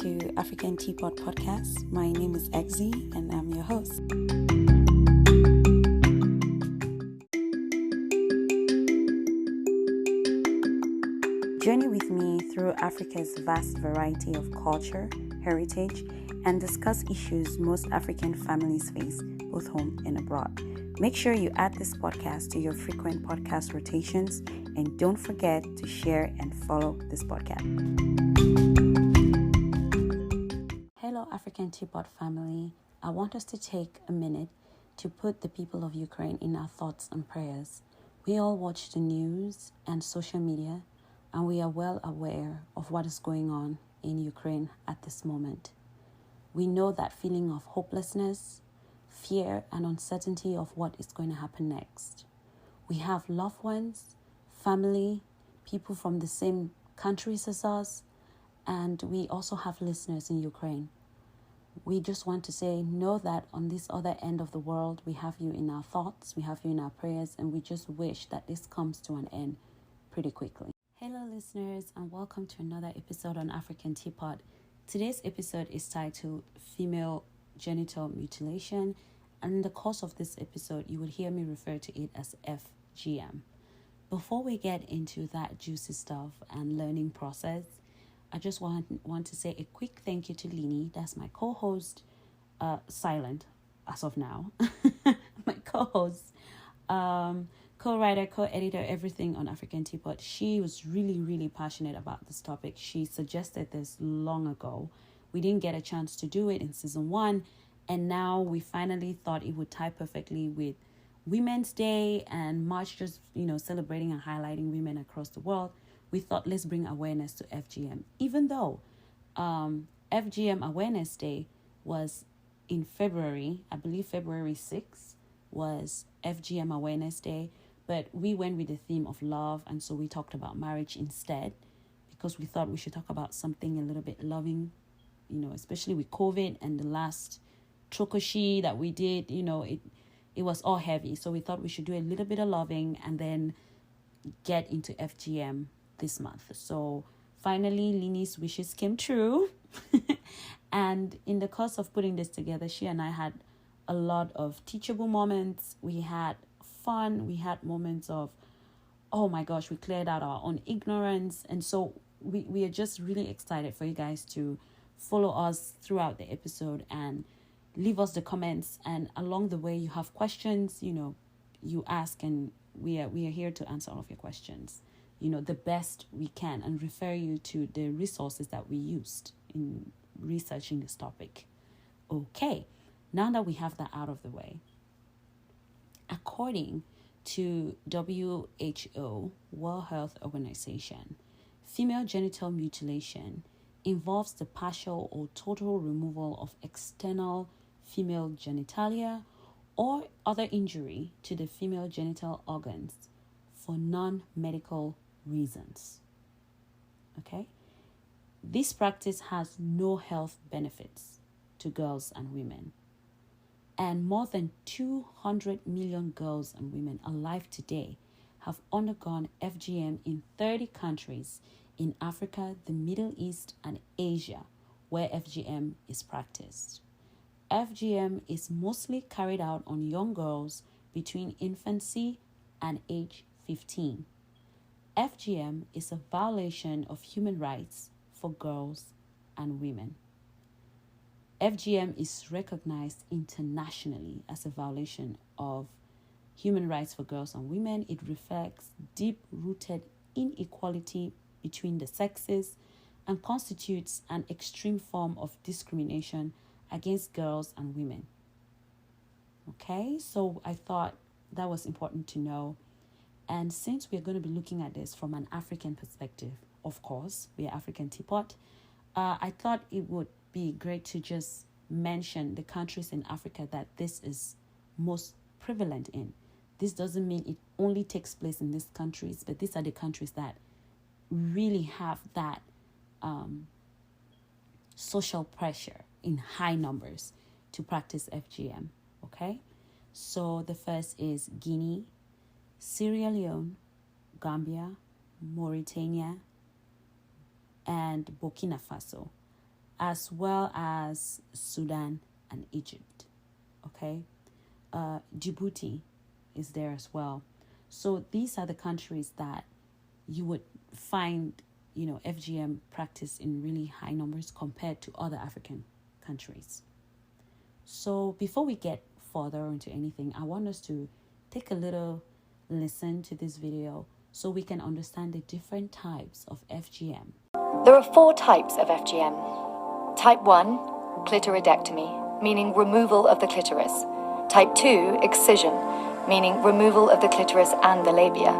to African Teapot Podcast. My name is Exie and I'm your host. Journey with me through Africa's vast variety of culture, heritage, and discuss issues most African families face, both home and abroad. Make sure you add this podcast to your frequent podcast rotations, and don't forget to share and follow this podcast. Hello, African Teapot family. I want us to take a minute to put the people of Ukraine in our thoughts and prayers. We all watch the news and social media, and we are well aware of what is going on in Ukraine at this moment. We know that feeling of hopelessness, fear, and uncertainty of what is going to happen next. We have loved ones, family, people from the same countries as us, and we also have listeners in Ukraine. We just want to say, know that on this other end of the world, we have you in our thoughts, we have you in our prayers, and we just wish that this comes to an end pretty quickly. Hello listeners, and welcome to another episode on African Teapot. Today's episode is titled Female Genital Mutilation, and in the course of this episode, you will hear me refer to it as FGM. Before we get into that juicy stuff and learning process, I just want to say a quick thank you to Lini, that's my co-host, silent as of now, my co-host, co-writer, co-editor, everything on African Teapot. She was really passionate about this topic. She suggested this long ago. We didn't get a chance to do it in season 1, and now we finally thought it would tie perfectly with Women's Day and March, just celebrating and highlighting women across the world. We thought, let's bring awareness to FGM, even though FGM Awareness Day was in February. I believe February 6th was FGM Awareness Day, but we went with the theme of love, and so we talked about marriage instead, because we thought we should talk about something a little bit loving, especially with COVID and the last trokoshi that we did, it was all heavy. So we thought we should do a little bit of loving and then get into FGM this month. So finally, Lini's wishes came true. And in the course of putting this together, she and I had a lot of teachable moments. We had fun. We had moments of, oh my gosh, we cleared out our own ignorance. And so we are just really excited for you guys to follow us throughout the episode and leave us the comments. And along the way, you have questions, you ask, and we are here to answer all of your questions, the best we can, and refer you to the resources that we used in researching this topic. Okay, now that we have that out of the way, according to WHO, World Health Organization, female genital mutilation involves the partial or total removal of external female genitalia or other injury to the female genital organs for non-medical reasons. Okay? This practice has no health benefits to girls and women. And more than 200 million girls and women alive today have undergone FGM in 30 countries in Africa, the Middle East, and Asia, where FGM is practiced. FGM is mostly carried out on young girls between infancy and age 15. FGM is a violation of human rights for girls and women. FGM is recognized internationally as a violation of human rights for girls and women. It reflects deep-rooted inequality between the sexes and constitutes an extreme form of discrimination against girls and women. Okay, so I thought that was important to know. And since we're going to be looking at this from an African perspective, of course, we are African Teapot, I thought it would be great to just mention the countries in Africa that this is most prevalent in. This doesn't mean it only takes place in these countries, but these are the countries that really have that social pressure in high numbers to practice FGM. Okay, so the first is Guinea, Sierra Leone, Gambia, Mauritania, and Burkina Faso. as well as Sudan and Egypt. Okay, Djibouti is there as well. So these are the countries that you would find, FGM practice in really high numbers compared to other African countries. So before we get further into anything, I want us to take a little listen to this video so we can understand the different types of FGM. There are 4 types of FGM. Type 1, clitoridectomy, meaning removal of the clitoris. Type 2, excision, meaning removal of the clitoris and the labia.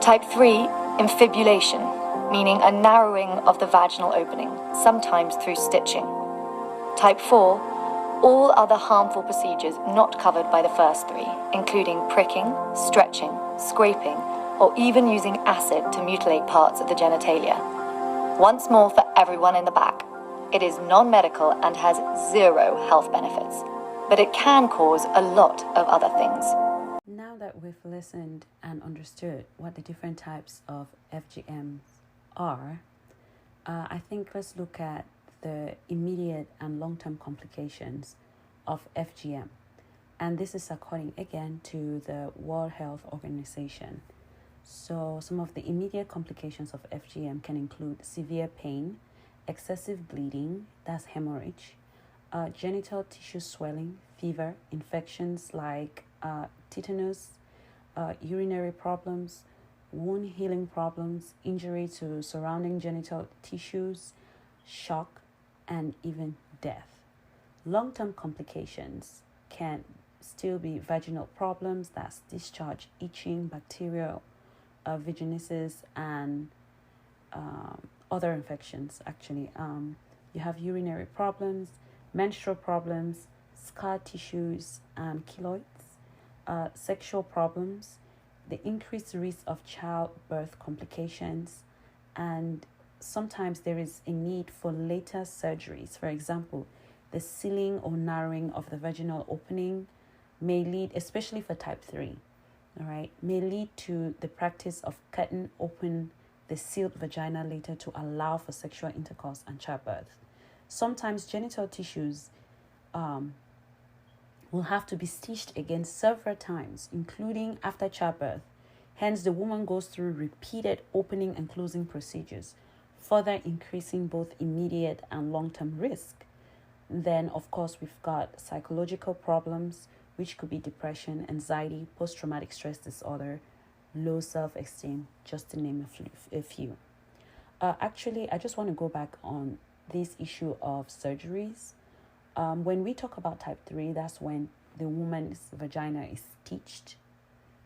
Type 3, infibulation, meaning a narrowing of the vaginal opening, sometimes through stitching. Type 4, all other harmful procedures not covered by the first 3, including pricking, stretching, scraping, or even using acid to mutilate parts of the genitalia. Once more for everyone in the back, it is non-medical and has 0 health benefits, but it can cause a lot of other things. Now that we've listened and understood what the different types of FGMs are, I think let's look at the immediate and long-term complications of FGM. And this is according again to the World Health Organization. So some of the immediate complications of FGM can include severe pain, excessive bleeding, that's hemorrhage, genital tissue swelling, fever, infections like tetanus, urinary problems, wound healing problems, injury to surrounding genital tissues, shock, and even death. Long-term complications can still be vaginal problems, that's discharge, itching, bacterial vaginosis, and other infections actually. You have urinary problems, menstrual problems, scar tissues and keloids, sexual problems, the increased risk of childbirth complications, and sometimes there is a need for later surgeries. For example, the sealing or narrowing of the vaginal opening may lead, especially for type 3, all right, may lead to the practice of cutting open the sealed vagina later to allow for sexual intercourse and childbirth. Sometimes genital tissues will have to be stitched again several times, including after childbirth. Hence, the woman goes through repeated opening and closing procedures, further increasing both immediate and long-term risk. Then, of course, we've got psychological problems, which could be depression, anxiety, post-traumatic stress disorder, low self-esteem, just to name a few. Actually, I just want to go back on this issue of surgeries. When we talk about type 3, that's when the woman's vagina is stitched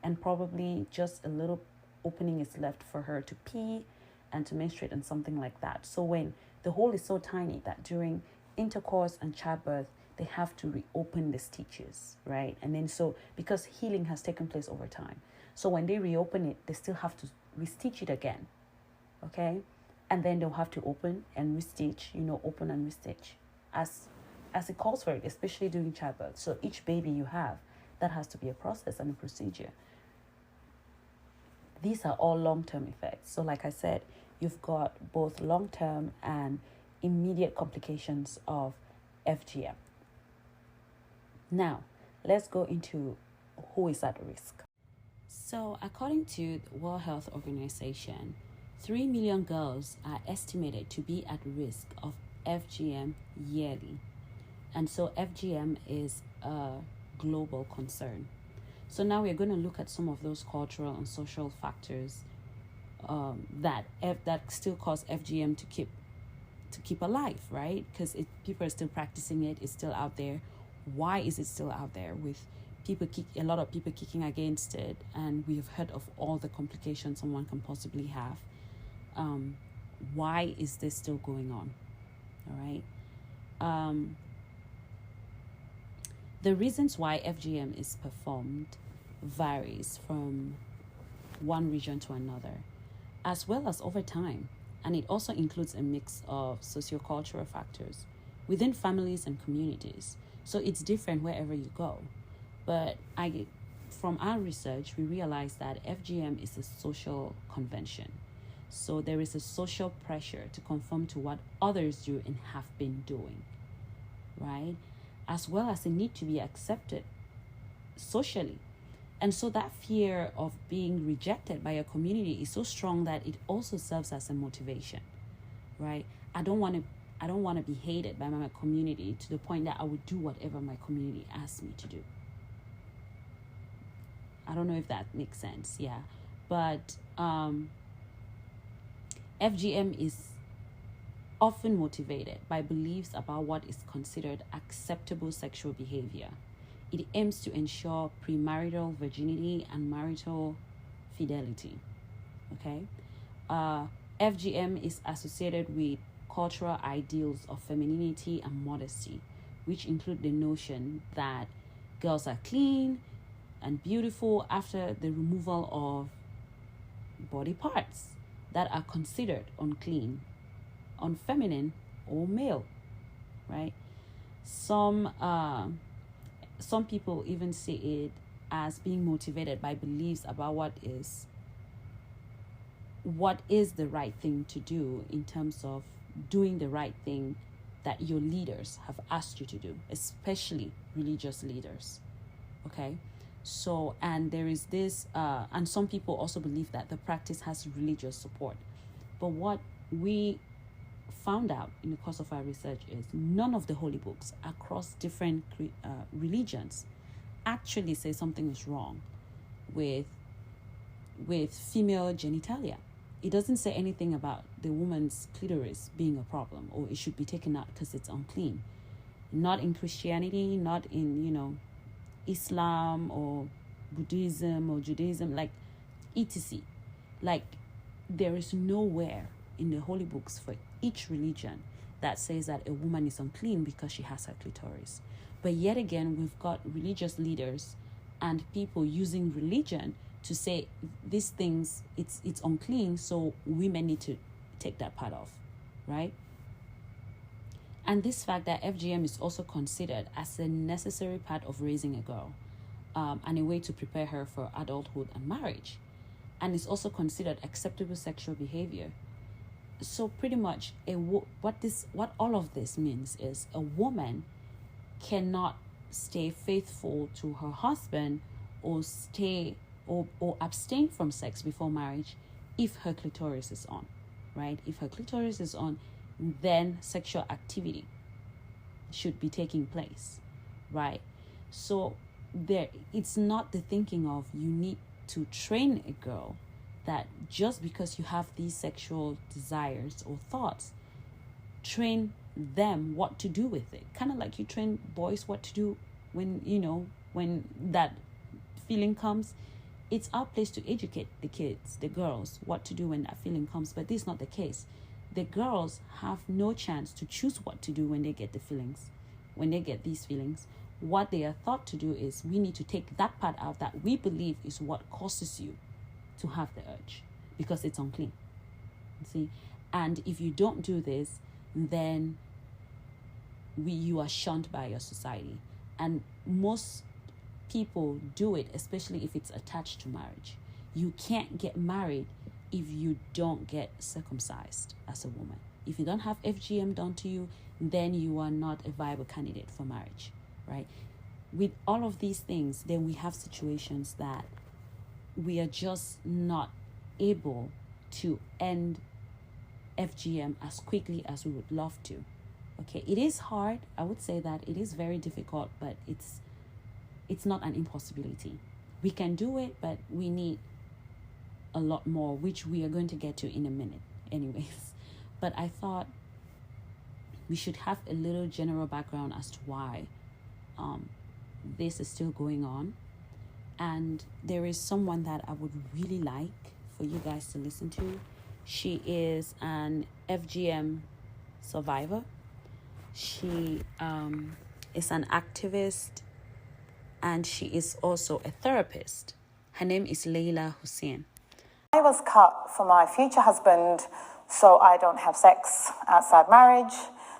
and probably just a little opening is left for her to pee and to menstruate and something like that. So when the hole is so tiny that during intercourse and childbirth, they have to reopen the stitches, right? And then so because healing has taken place over time. So when they reopen it, they still have to restitch it again, okay? And then they'll have to open and restitch, open and restitch as it calls for it, especially during childbirth. So each baby you have, that has to be a process and a procedure. These are all long-term effects. So like I said, you've got both long-term and immediate complications of FGM. Now, let's go into who is at risk. So according to the World Health Organization, 3 million girls are estimated to be at risk of FGM yearly. And so FGM is a global concern. So now we're going to look at some of those cultural and social factors that still cause FGM to keep alive, right? Because people are still practicing it. It's still out there. Why is it still out there with a lot of people kicking against it? And we've heard of all the complications someone can possibly have. Why is this still going on? All right. The reasons why FGM is performed varies from one region to another, as well as over time. And it also includes a mix of sociocultural factors within families and communities. So it's different wherever you go. But from our research, we realized that FGM is a social convention. So there is a social pressure to conform to what others do and have been doing, right? As well as a need to be accepted socially. And so that fear of being rejected by a community is so strong that it also serves as a motivation, right? I don't want to be hated by my community to the point that I would do whatever my community asks me to do. I don't know if that makes sense, yeah. But FGM is often motivated by beliefs about what is considered acceptable sexual behavior. It aims to ensure premarital virginity and marital fidelity. Okay? FGM is associated with cultural ideals of femininity and modesty, which include the notion that girls are clean and beautiful after the removal of body parts that are considered unclean, unfeminine, or male, right? Some people even see it as being motivated by beliefs about what is the right thing to do in terms of doing the right thing that your leaders have asked you to do, especially religious leaders. Okay? So, and there is this, and some people also believe that the practice has religious support. But what we found out in the course of our research is none of the holy books across different religions actually say something is wrong with female genitalia. It doesn't say anything about the woman's clitoris being a problem or it should be taken out because it's unclean. Not in Christianity, not in, Islam or Buddhism or Judaism, like etc. Like there is nowhere in the holy books for each religion that says that a woman is unclean because she has her clitoris. But yet again, we've got religious leaders and people using religion to say these things, it's unclean, so women need to take that part off, right? And this fact that FGM is also considered as a necessary part of raising a girl, and a way to prepare her for adulthood and marriage. And it's also considered acceptable sexual behavior. So pretty much what all of this means is a woman cannot stay faithful to her husband or abstain from sex before marriage if her clitoris is on, right? If her clitoris is on, then sexual activity should be taking place, right? So it's not the thinking of you need to train a girl that just because you have these sexual desires or thoughts, train them what to do with it. Kind of like you train boys what to do when that feeling comes. It's our place to educate the kids, the girls, what to do when that feeling comes. But this is not the case. The girls have no chance to choose what to do when they get these feelings. What they are thought to do is we need to take that part out that we believe is what causes you to have the urge because it's unclean. See? And if you don't do this, then you are shunned by your society. And most people do it, especially if it's attached to marriage. You can't get married if you don't get circumcised as a woman. If you don't have FGM done to you, then you are not a viable candidate for marriage, right? With all of these things, then we have situations that we are just not able to end FGM as quickly as we would love to. Okay, it is hard. I would say that it is very difficult, but it's not an impossibility. We can do it, but we need a lot more, which we are going to get to in a minute anyways. But I thought we should have a little general background as to why this is still going on. And there is someone that I would really like for you guys to listen to. She is an FGM survivor. She is an activist, and she is also a therapist. Her name is Layla Hussein. I was cut for my future husband, so I don't have sex outside marriage,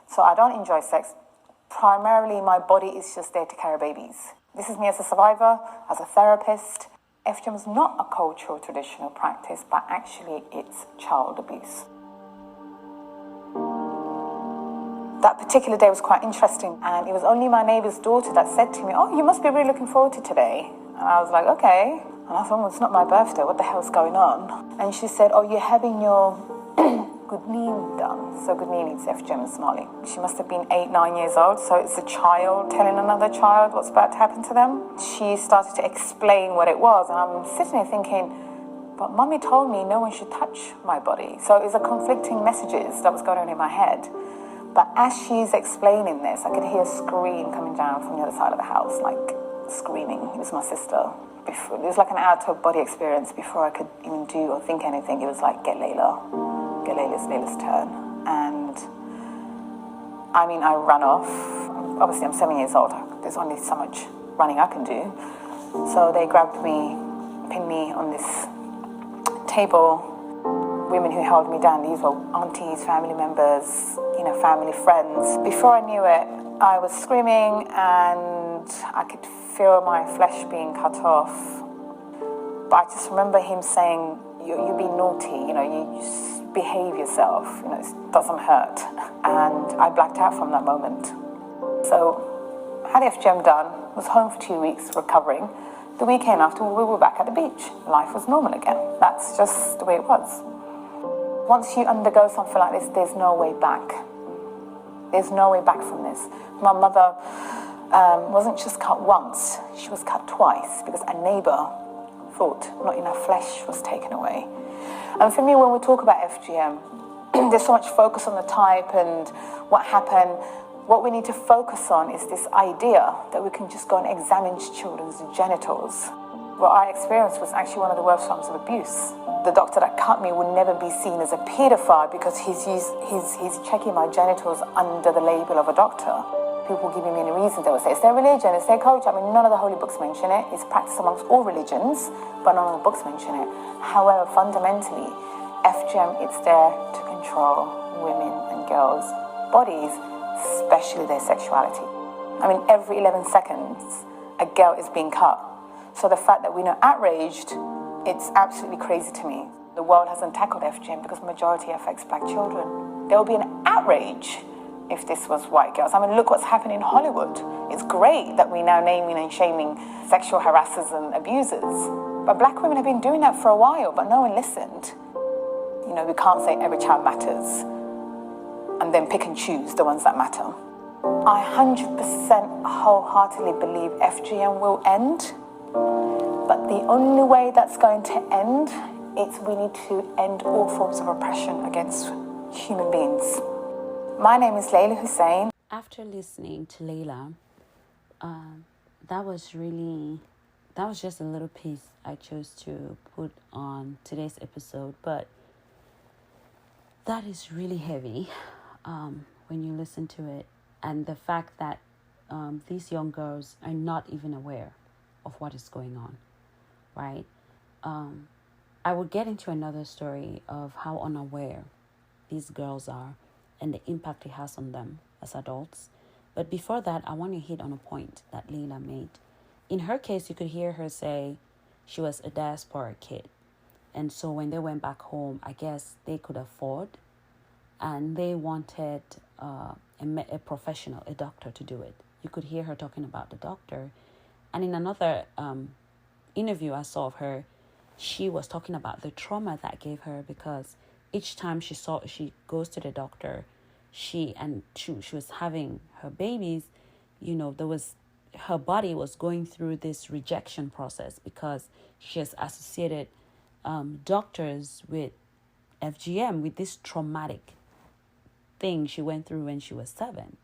so I don't enjoy sex. Primarily, my body is just there to carry babies. This is me as a survivor, as a therapist. FGM is not a cultural traditional practice, but actually it's child abuse. That particular day was quite interesting, and it was only my neighbour's daughter that said to me, "Oh, you must be really looking forward to today." And I was like, "Okay." And I thought, "Well, it's not my birthday, what the hell's going on?" And she said, "Oh, you're having your Gudnin done." So Gudnin is FGM in Somali. She must have been 8, 9 years old, so it's a child telling another child what's about to happen to them. She started to explain what it was, and I'm sitting there thinking, but Mummy told me no one should touch my body. So it was a conflicting messages that was going on in my head. But as she's explaining this, I could hear a scream coming down from the other side of the house, like screaming. It was my sister. It was like an out-of-body experience. Before I could even do or think anything, it was like, get Layla. Get Layla's turn. And I mean, I ran off. Obviously, I'm 7 years old. There's only so much running I can do. So they grabbed me, pinned me on this table. Women who held me down, these were aunties, family members, family friends. Before I knew it, I was screaming and I could feel my flesh being cut off. But I just remember him saying, you're being naughty, you just behave yourself, it doesn't hurt. And I blacked out from that moment. So, had FGM done, was home for 2 weeks recovering. The weekend after, we were back at the beach. Life was normal again. That's just the way it was. Once you undergo something like this, there's no way back. There's no way back from this. My mother wasn't just cut once, she was cut twice because a neighbour thought not enough flesh was taken away. And for me, when we talk about FGM, there's so much focus on the type and what happened. What we need to focus on is this idea that we can just go and examine children's genitals. What I experienced was actually one of the worst forms of abuse. The doctor that cut me would never be seen as a paedophile because he's checking my genitals under the label of a doctor. People giving me any reasons, they would say, it's their religion, it's their culture. I mean, none of the holy books mention it. It's practiced amongst all religions, but none of the books mention it. However, fundamentally, FGM, it's there to control women and girls' bodies, especially their sexuality. I mean, every 11 seconds, a girl is being cut. So the fact that we're not outraged, it's absolutely crazy to me. The world hasn't tackled FGM because majority affects black children. There will be an outrage if this was white girls. I mean, look what's happening in Hollywood. It's great that we're now naming and shaming sexual harassers and abusers. But black women have been doing that for a while, but no one listened. We can't say every child matters and then pick and choose the ones that matter. I 100% wholeheartedly believe FGM will end. But the only way that's going to end is we need to end all forms of oppression against human beings. My name is Layla Hussein. After listening to Layla, that was just a little piece I chose to put on today's episode, but that is really heavy when you listen to it, and the fact that these young girls are not even aware of what is going on, right? I will get into another story of how unaware these girls are and the impact it has on them as adults. But before that, I want to hit on a point that Layla made. In her case, you could hear her say she was a diaspora kid. And so when they went back home, I guess they could afford, and they wanted a professional, a doctor, to do it. You could hear her talking about the doctor. And in another interview I saw of her, she was talking about the trauma that gave her, because each time she goes to the doctor, she was having her babies, her body was going through this rejection process because she has associated doctors with FGM, with this traumatic thing she went through when she was 7,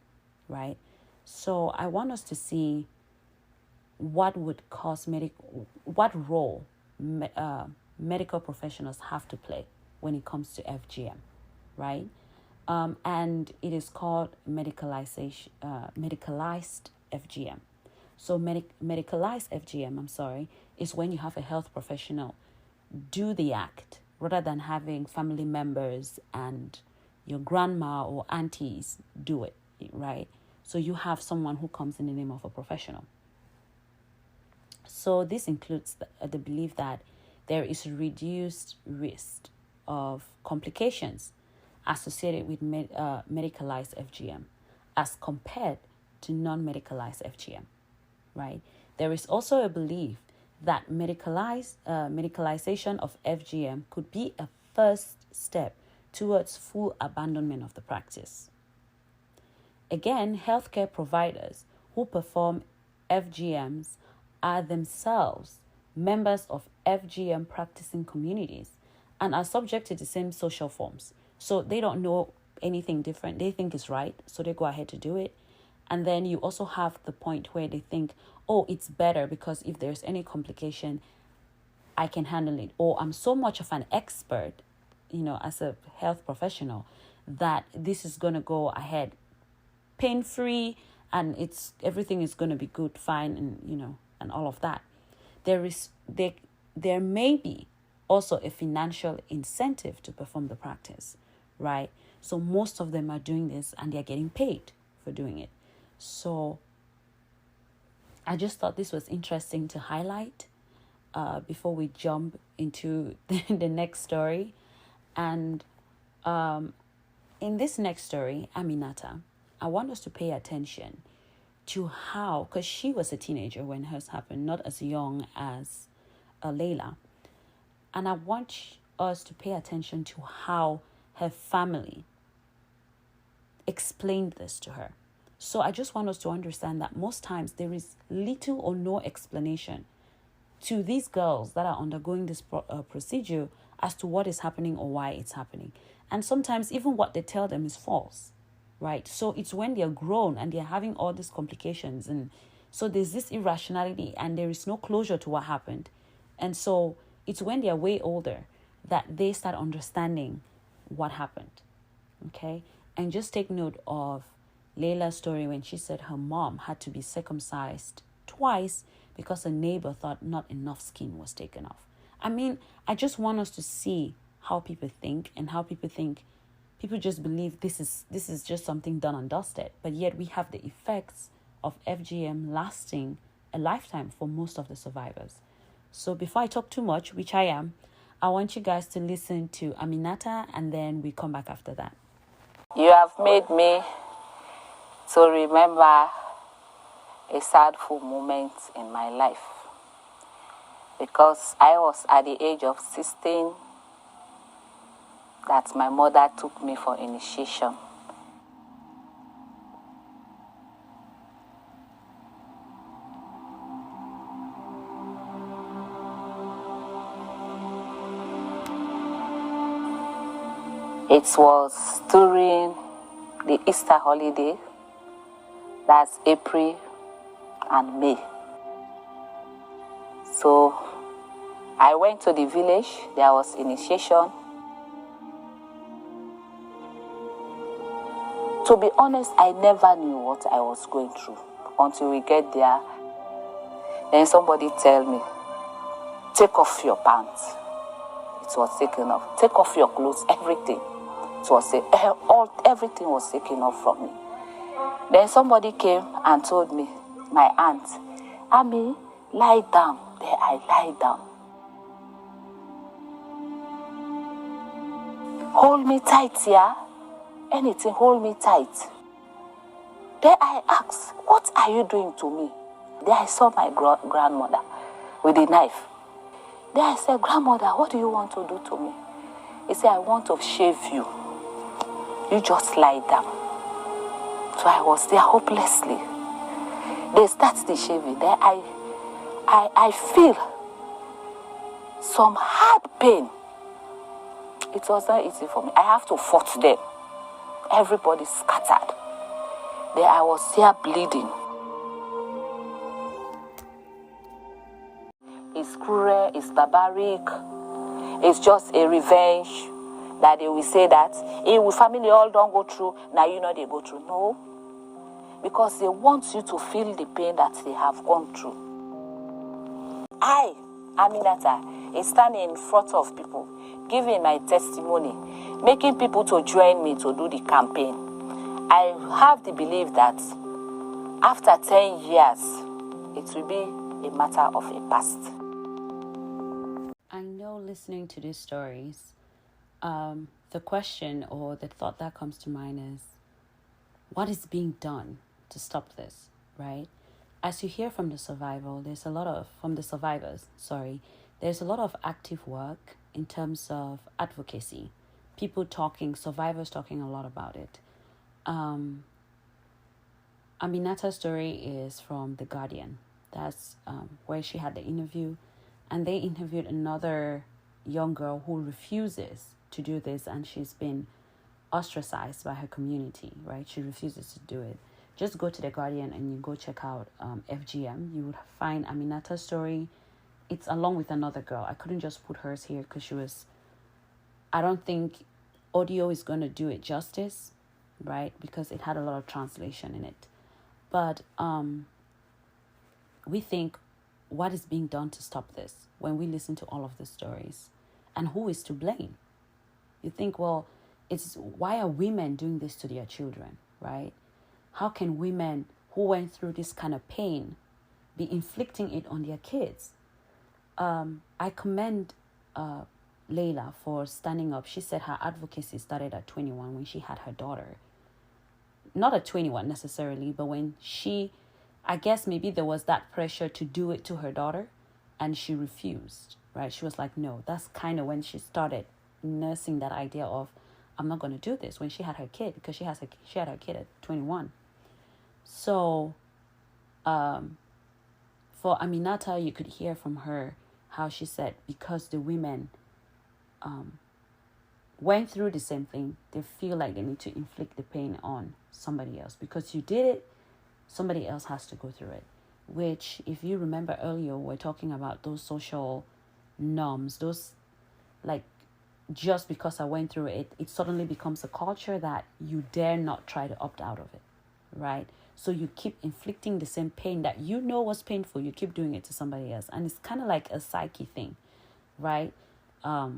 right? So I want us to see what role medical professionals have to play when it comes to FGM, right? And it is called medicalized FGM. So medicalized FGM, is when you have a health professional do the act rather than having family members and your grandma or aunties do it, right? So you have someone who comes in the name of a professional. So this includes the belief that there is reduced risk of complications associated with medicalized FGM as compared to non-medicalized FGM, right? There is also a belief that medicalization of FGM could be a first step towards full abandonment of the practice. Again, healthcare providers who perform FGMs are themselves members of FGM practicing communities and are subject to the same social forms. So they don't know anything different. They think it's right, so they go ahead to do it. And then you also have the point where they think, oh, it's better because if there's any complication, I can handle it. Or I'm so much of an expert, as a health professional, that this is going to go ahead pain-free and everything is going to be good, fine, and, and all of that. There may be also a financial incentive to perform the practice, right? So most of them are doing this and they're getting paid for doing it. So I just thought this was interesting to highlight before we jump into the next story. And in this next story, Aminata, I want us to pay attention to how, because she was a teenager when hers happened, not as young as Layla. And I want us to pay attention to how her family explained this to her. So I just want us to understand that most times there is little or no explanation to these girls that are undergoing this procedure as to what is happening or why it's happening. And sometimes even what they tell them is false, right? So it's when they're grown and they're having all these complications. And so there's this irrationality and there is no closure to what happened. And so it's when they're way older that they start understanding what happened, okay? And just take note of Layla's story when she said her mom had to be circumcised twice because a neighbor thought not enough skin was taken off. I mean, I just want us to see how people think and how people just believe this is just something done and dusted. But yet we have the effects of FGM lasting a lifetime for most of the survivors. So before I talk too much, which I am, I want you guys to listen to Aminata and then we come back after that. You have made me to remember a sadful moment in my life because I was at the age of 16 that my mother took me for initiation. It was during the Easter holiday, that's April and May. So I went to the village, there was initiation. To be honest, I never knew what I was going through until we get there. Then somebody tell me, take off your pants. It was taken off. Take off your clothes, everything. Everything was taken off from me. Then somebody came and told me, my aunt, Ami, lie down. Then I lie down. Hold me tight, yeah? Anything, hold me tight. Then I asked, what are you doing to me? Then I saw my grandmother with a knife. Then I said, grandmother, what do you want to do to me? He said, I want to shave you. You just lie down. So I was there hopelessly. They start the shaving. Then I feel some hard pain. It was not easy for me. I have to fight them. Everybody scattered. Then I was there bleeding. It's cruel, it's barbaric. It's just a revenge that they will say that if family all don't go through, now you know they go through. No. Because they want you to feel the pain that they have gone through. I, Aminata, is standing in front of people, giving my testimony, making people to join me to do the campaign. I have the belief that after 10 years, it will be a matter of a past. I know listening to these stories, the question or the thought that comes to mind is, what is being done to stop this, right? As you hear from the survivors, there's a lot of active work in terms of advocacy. People talking, survivors talking a lot about it. Aminata's story is from The Guardian. That's where she had the interview. And they interviewed another young girl who refuses to do this, and she's been ostracized by her community, right? She refuses to do it. Just go to The Guardian and you go check out FGM. You would find Aminata's story. It's along with another girl. I couldn't just put hers here because I don't think audio is going to do it justice, right? Because it had a lot of translation in it. But we think, what is being done to stop this when we listen to all of the stories? And who is to blame? You think, well, why are women doing this to their children, right? How can women who went through this kind of pain be inflicting it on their kids? I commend Layla for standing up. She said her advocacy started at 21 when she had her daughter. Not at 21 necessarily, but when I guess maybe there was that pressure to do it to her daughter and she refused, right? She was like, no. That's kind of when she started nursing that idea of, I'm not going to do this, when she had her kid, because she had her kid at 21. So for Aminata, you could hear from her how she said, because the women went through the same thing, they feel like they need to inflict the pain on somebody else. Because you did it, somebody else has to go through it. Which, if you remember earlier, we're talking about those social norms, those, like, just because I went through it, it suddenly becomes a culture that you dare not try to opt out of it, right? So you keep inflicting the same pain that you know was painful, you keep doing it to somebody else. And it's kind of like a psyche thing, right? I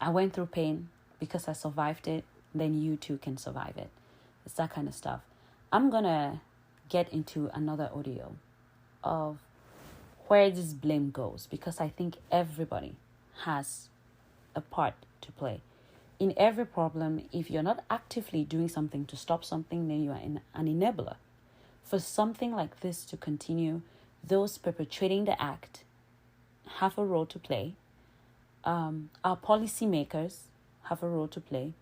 went through pain because I survived it, then you too can survive it. It's that kind of stuff. I'm going to get into another audio of where this blame goes, because I think everybody has a part to play. In every problem, if you're not actively doing something to stop something, then you are an enabler. For something like this to continue, those perpetrating the act have a role to play. Our policymakers have a role to play.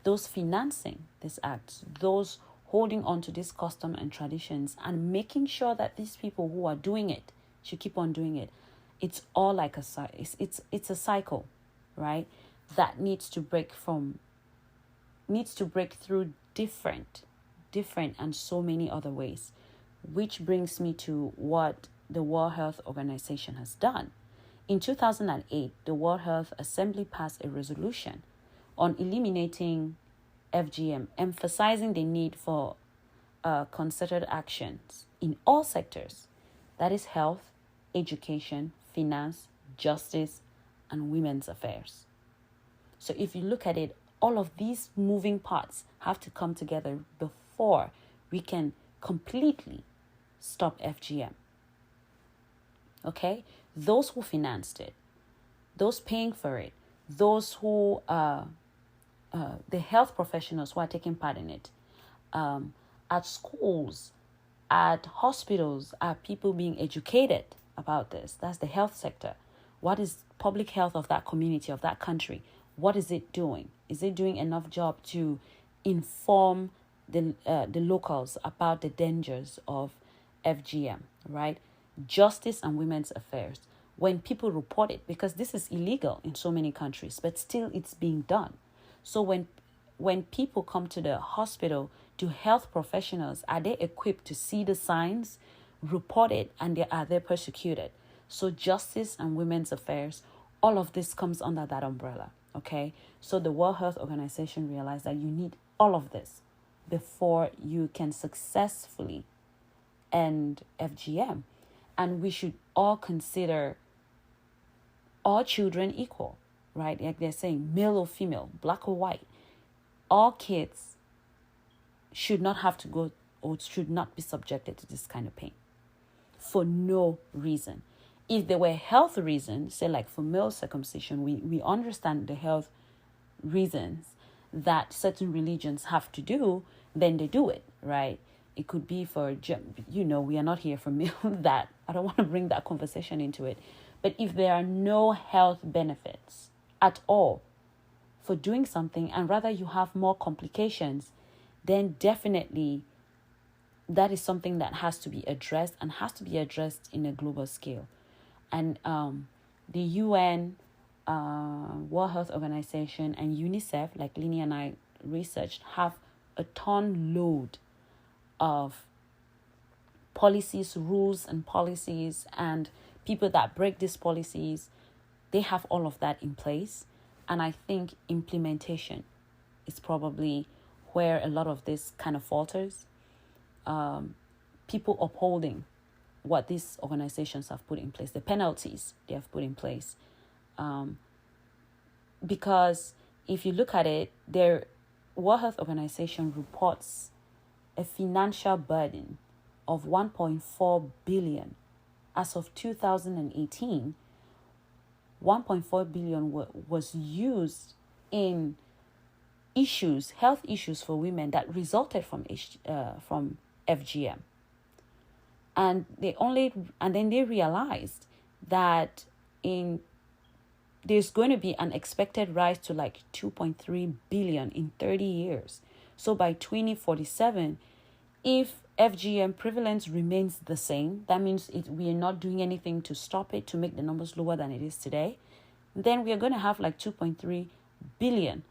Those financing this act, those holding on to this custom and traditions and making sure that these people who are doing it should keep on doing it. It's all like it's a cycle, right? That needs to break through different and so many other ways, which brings me to what the World Health Organization has done. In 2008, the World Health Assembly passed a resolution on eliminating FGM, emphasizing the need for concerted actions in all sectors, that is health, education, finance, justice, and women's affairs. So if you look at it, all of these moving parts have to come together before we can completely stop FGM. Okay? Those who financed it, those paying for it, those who the health professionals who are taking part in it, at schools, at hospitals, are people being educated about this. That's the health sector. What is public health of that community, of that country? What is it doing? Is it doing enough job to inform the locals about the dangers of FGM, right? Justice and women's affairs. When people report it, because this is illegal in so many countries, but still it's being done. So when people come to the hospital, do health professionals, are they equipped to see the signs, report it, and are they persecuted? So justice and women's affairs, all of this comes under that umbrella, okay? So the World Health Organization realized that you need all of this before you can successfully end FGM. And we should all consider all children equal, right? Like they're saying, male or female, black or white. All kids should not have to go or should not be subjected to this kind of pain. for no reason. If there were health reasons, say like for male circumcision, we understand the health reasons that certain religions have to do, then they do it, right? It could be for, we are not here for that. I don't want to bring that conversation into it. But if there are no health benefits at all for doing something, and rather you have more complications, then definitely that is something that has to be addressed, and has to be addressed in a global scale. And the UN, World Health Organization, and UNICEF, like Lini and I researched, have a ton load of policies, rules and policies, and people that break these policies. They have all of that in place. And I think implementation is probably where a lot of this kind of falters. People upholding what these organizations have put in place, the penalties they have put in place. Because if you look at it, their World Health Organization reports a financial burden of 1.4 billion. As of 2018, 1.4 billion was used in health issues for women that resulted from FGM. And then they realized that there's going to be an expected rise to like 2.3 billion in 30 years. So by 2047, if FGM prevalence remains the same, that means we are not doing anything to stop it, to make the numbers lower than it is today, then we are going to have like 2.3 billion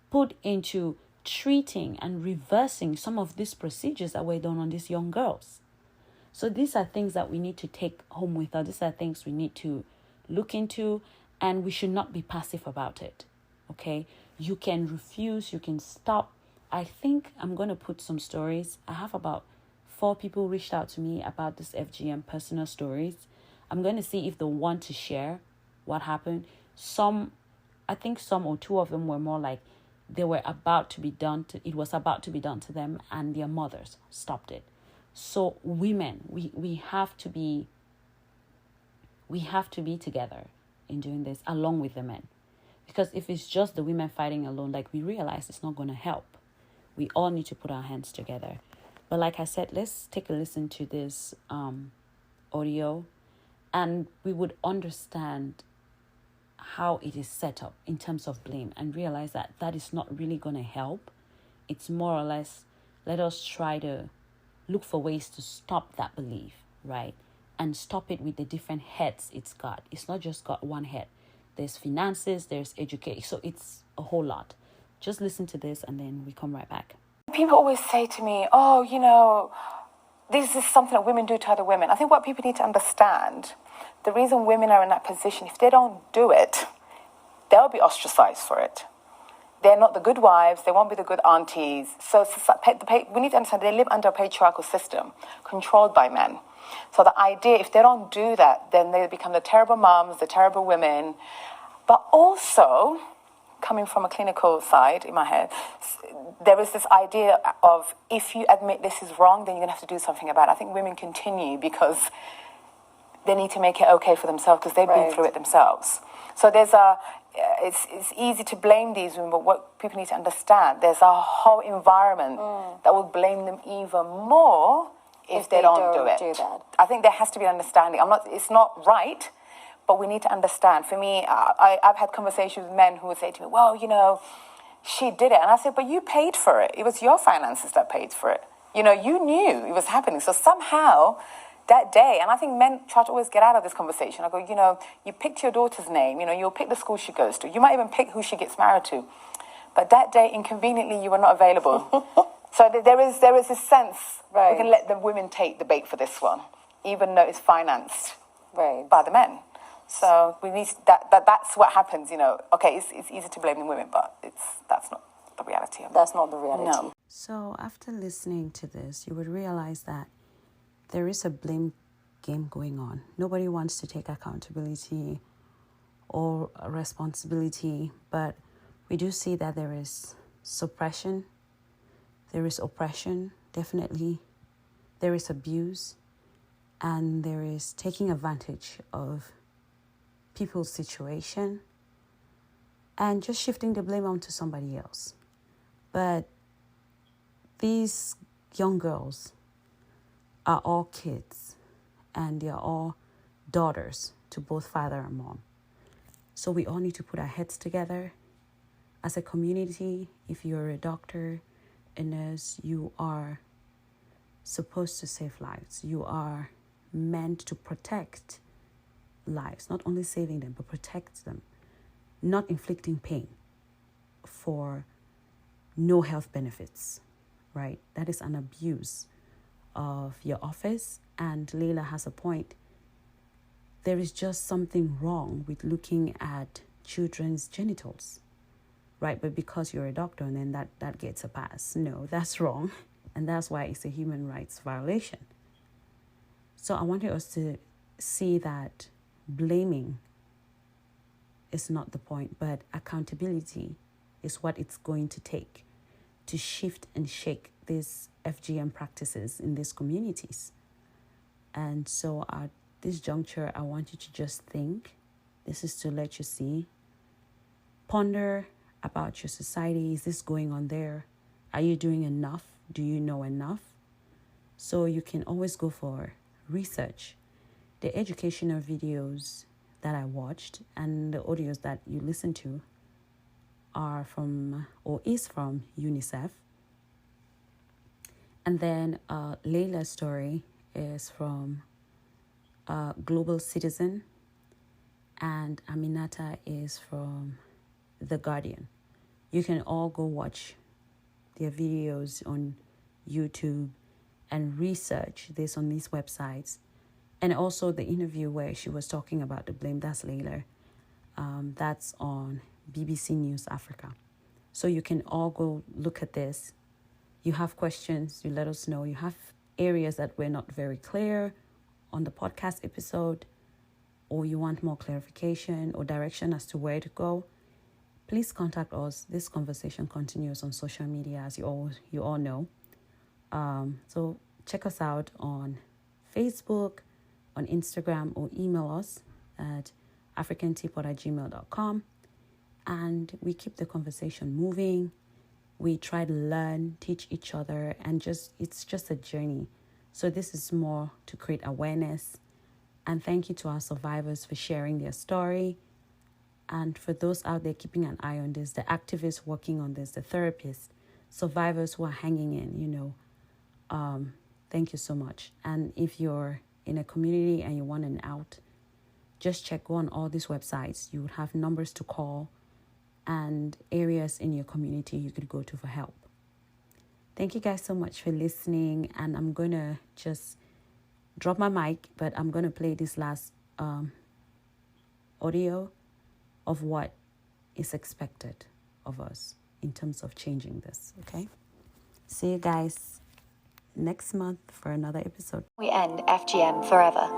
put into treating and reversing some of these procedures that were done on these young girls. So these are things that we need to take home with us. These are things we need to look into, and we should not be passive about it. Okay? You can refuse, you can stop. I think I'm going to put some stories. I have about 4 people reached out to me about this FGM personal stories. I'm going to see if they want to share what happened. I think some or 2 of them were more like they were about to be done. It was about to be done to them, and their mothers stopped it. So women, we have to be together in doing this along with the men. Because if it's just the women fighting alone, like we realize it's not going to help. We all need to put our hands together. But like I said, let's take a listen to this audio, and we would understand how it is set up in terms of blame, and realize that is not really going to help. It's more or less, let us try to look for ways to stop that belief, right? And stop it with the different heads it's got. It's not just got one head. There's finances, there's education. So it's a whole lot. Just listen to this, and then we come right back. People always say to me, oh, this is something that women do to other women. I think what people need to understand, the reason women are in that position, if they don't do it, they'll be ostracized for it. They're not the good wives. They won't be the good aunties. So we need to understand they live under a patriarchal system controlled by men. So the idea, if they don't do that, then they become the terrible moms, the terrible women. But also, coming from a clinical side in my head, there is this idea of if you admit this is wrong, then you're going to have to do something about it. I think women continue because they need to make it okay for themselves because they've been through it themselves. So it's easy to blame these women, but what people need to understand, there's a whole environment that will blame them even more if they don't do it. I think there has to be an understanding. It's not right, but we need to understand. For me, I've had conversations with men who would say to me, well, she did it. And I said, but you paid for it. It was your finances that paid for it. You knew it was happening. So somehow that day, and I think men try to always get out of this conversation. I go, you picked your daughter's name. You'll pick the school she goes to. You might even pick who she gets married to. But that day, inconveniently, you were not available. So there is this sense, we can let the women take the bait for this one, even though it's financed by the men. So we need that's what happens, Okay, it's easy to blame the women, but that's not the reality of it. That's not the reality. No. So after listening to this, you would realize that there is a blame game going on. Nobody wants to take accountability or responsibility, but we do see that there is suppression, there is oppression, definitely. There is abuse, and there is taking advantage of people's situation and just shifting the blame onto somebody else. But these young girls are all kids, and they are all daughters to both father and mom. So we all need to put our heads together. As a community, if you're a doctor, a nurse, you are supposed to save lives. You are meant to protect lives, not only saving them, but protect them, not inflicting pain for no health benefits, right? That is an abuse of your office. And Layla has a point. There is just something wrong with looking at children's genitals, right? But because you're a doctor, and then that gets a pass. No, that's wrong. And that's why it's a human rights violation. So I wanted us to see that blaming is not the point, but accountability is what it's going to take to shift and shake these FGM practices in these communities. And so at this juncture, I want you to just think. This is to let you see. Ponder about your society. Is this going on there? Are you doing enough? Do you know enough? So you can always go for research. The educational videos that I watched and the audios that you listen to are from or is from UNICEF. And then Layla's story is from Global Citizen, and Aminata is from The Guardian. You can all go watch their videos on YouTube and research this on these websites. And also the interview where she was talking about the blame, that's Layla. That's on BBC News Africa. So you can all go look at this. You have questions, you let us know. You have areas that were not very clear on the podcast episode, or you want more clarification or direction as to where to go, please contact us. This conversation continues on social media, as you all know. So check us out on Facebook, on Instagram, or email us at africanteapot@gmail.com. And we keep the conversation moving. We try to learn, teach each other, and it's just a journey. So this is more to create awareness. And thank you to our survivors for sharing their story. And for those out there keeping an eye on this, the activists working on this, the therapists, survivors who are hanging in, thank you so much. And if you're in a community and you want an out, just go on all these websites. You would have numbers to call and areas in your community you could go to for help. Thank you guys so much for listening. And I'm going to just drop my mic, but I'm going to play this last audio of what is expected of us in terms of changing this, okay? See you guys next month for another episode. We end FGM forever.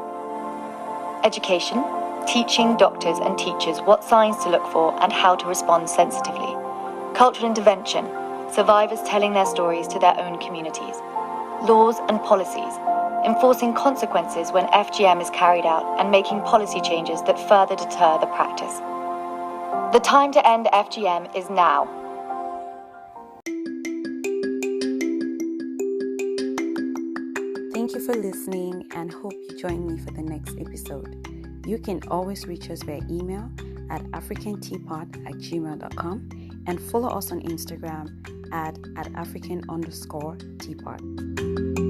Education, teaching doctors and teachers what signs to look for and how to respond sensitively. Cultural intervention, survivors telling their stories to their own communities. Laws and policies, enforcing consequences when FGM is carried out and making policy changes that further deter the practice. The time to end FGM is now. Thank you for listening and hope you join me for the next episode. You can always reach us via email at africanteapot@gmail.com and follow us on Instagram at African_teapot.